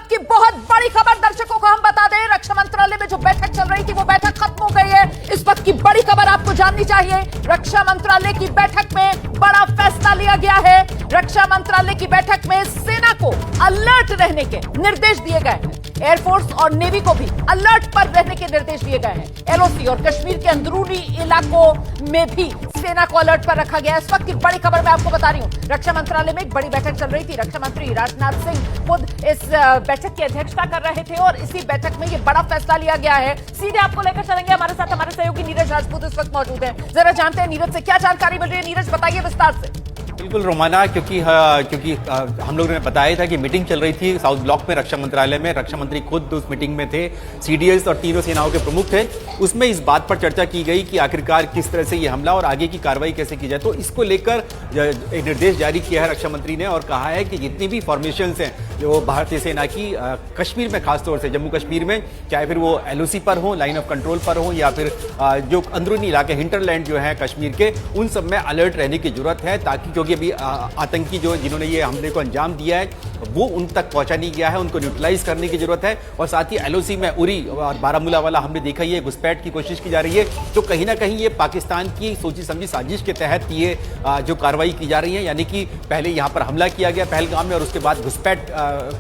वक्त की बहुत बड़ी खबर दर्शकों को हम बता दें, रक्षा मंत्रालय में जो बैठक चल रही थी वो बैठक खत्म हो गई है। इस वक्त की बड़ी खबर आपको जाननी चाहिए। रक्षा मंत्रालय की बैठक में बड़ा फैसला लिया गया है। रक्षा मंत्रालय की बैठक में सेना को अलर्ट रहने के निर्देश दिए गए हैं। एयरफोर्स और नेवी को भी अलर्ट पर रहने के निर्देश दिए गए हैं। एलओसी और कश्मीर के अंदरूनी इलाकों में भी सेना को अलर्ट पर रखा गया है। इस वक्त की बड़ी खबर मैं आपको बता रही हूं। रक्षा मंत्रालय में एक बड़ी बैठक चल रही थी। रक्षा मंत्री राजनाथ सिंह खुद इस बैठक की अध्यक्षता कर रहे थे और इसी बैठक में यह बड़ा फैसला लिया गया है। सीधे आपको लेकर चलेंगे, हमारे साथ हमारे सहयोगी नीरज राजपूत इस वक्त मौजूद हैं। जरा जानते हैं नीरज से क्या जानकारी मिल रही है। नीरज, बताइए विस्तार से। बिल्कुल रोमाना, क्योंकि हम लोगों ने बताया था कि मीटिंग चल रही थी साउथ ब्लॉक में रक्षा मंत्रालय में। रक्षा मंत्री खुद उस मीटिंग में थे, सीडीएस और तीनों सेनाओं के प्रमुख थे। उसमें इस बात पर चर्चा की गई कि आखिरकार किस तरह से ये हमला और आगे की कार्रवाई कैसे की जाए। तो इसको लेकर एक निर्देश जारी किया है रक्षा मंत्री ने और कहा है कि जितनी भी फॉर्मेशंस हैं जो भारतीय सेना की कश्मीर में, खासतौर से जम्मू कश्मीर में, चाहे फिर वो एलओसी पर हो, लाइन ऑफ कंट्रोल पर हो, या फिर जो अंदरूनी इलाके हिंटरलैंड जो है कश्मीर के, उन सब में अलर्ट रहने की जरूरत है, ताकि क्योंकि अभी आतंकी जिन्होंने ये हमले को अंजाम दिया है वो उन तक पहुंचा नहीं गया है, उनको न्यूट्रलाइज करने की जरूरत है। और साथ ही एलओसी में उरी और बारामूला वाला हमने देखा, ये घुसपैठ की कोशिश की जा रही है। तो कहीं ना कहीं ये पाकिस्तान की सोची समझी साजिश के तहत ये जो कार्रवाई की जा रही है, यानी कि पहले यहाँ पर हमला किया गया पहलगाम में और उसके बाद घुसपैठ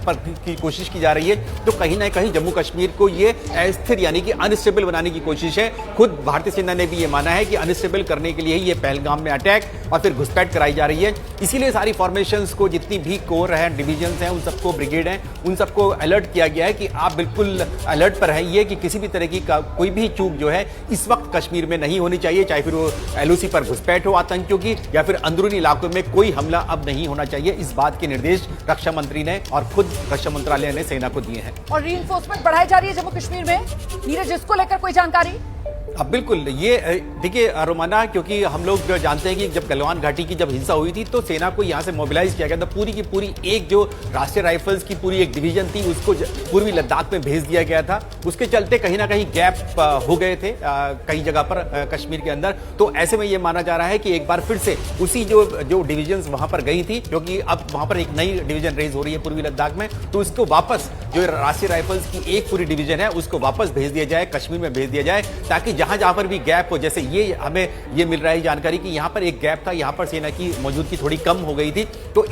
पर की कोशिश की जा रही है। तो कहीं ना कहीं जम्मू कश्मीर को ये अस्थिर यानी कि अनस्टेबल बनाने की कोशिश है। खुद भारतीय सेना ने भी ये माना है कि अनस्टेबल करने के लिए ही ये पहलगाम में अटैक और फिर घुसपैठ कराई जा रही है। इसीलिए सारी फॉर्मेशंस को, जितनी भी कोर है, डिवीजन हैं, उन सबको, ब्रिगेड हैं, उन सबको अलर्ट किया गया है कि आप बिल्कुल अलर्ट पर रहिए कि किसी भी तरह की कोई भी चूक जो है इस वक्त कश्मीर में नहीं होनी चाहिए, चाहे फिर वो एलओसी पर घुसपैठ हो आतंकियों की या फिर अंदरूनी इलाकों में कोई हमला अब नहीं होना चाहिए। इस बात के निर्देश रक्षा मंत्री ने और खुद रक्षा मंत्रालय ने सेना को दिए हैं। और रीइंफोर्समेंट बढ़ाई जा रही है जम्मू कश्मीर में। नीरज, इसको लेकर कोई जानकारी? अब बिल्कुल ये देखिए रोमाना, क्योंकि हम लोग जानते हैं कि जब गलवान घाटी की जब हिंसा हुई थी तो सेना को यहाँ से मोबिलाइज किया गया था। पूरी की पूरी एक जो राष्ट्रीय राइफल्स की पूरी एक डिवीजन थी उसको पूर्वी लद्दाख में भेज दिया गया था। उसके चलते कहीं ना कहीं गैप हो गए थे कई जगह पर कश्मीर के अंदर। तो ऐसे में ये माना जा रहा है कि एक बार फिर से उसी जो डिवीजन वहां पर गई थी, क्योंकि अब वहां पर एक नई डिवीजन रेज हो रही है पूर्वी लद्दाख में, तो उसको वापस जो राष्ट्रीय राइफल्स की एक पूरी डिवीजन है उसको वापस भेज दिया जाए, कश्मीर में भेज दिया जाए, ताकि जहां पर भी गैप हो, जैसे ये हमें ये मिल रहा है जानकारी कि यहां पर एक गैप था, यहां पर सेना की मौजूदगी थोड़ी कम हो गई थी, तो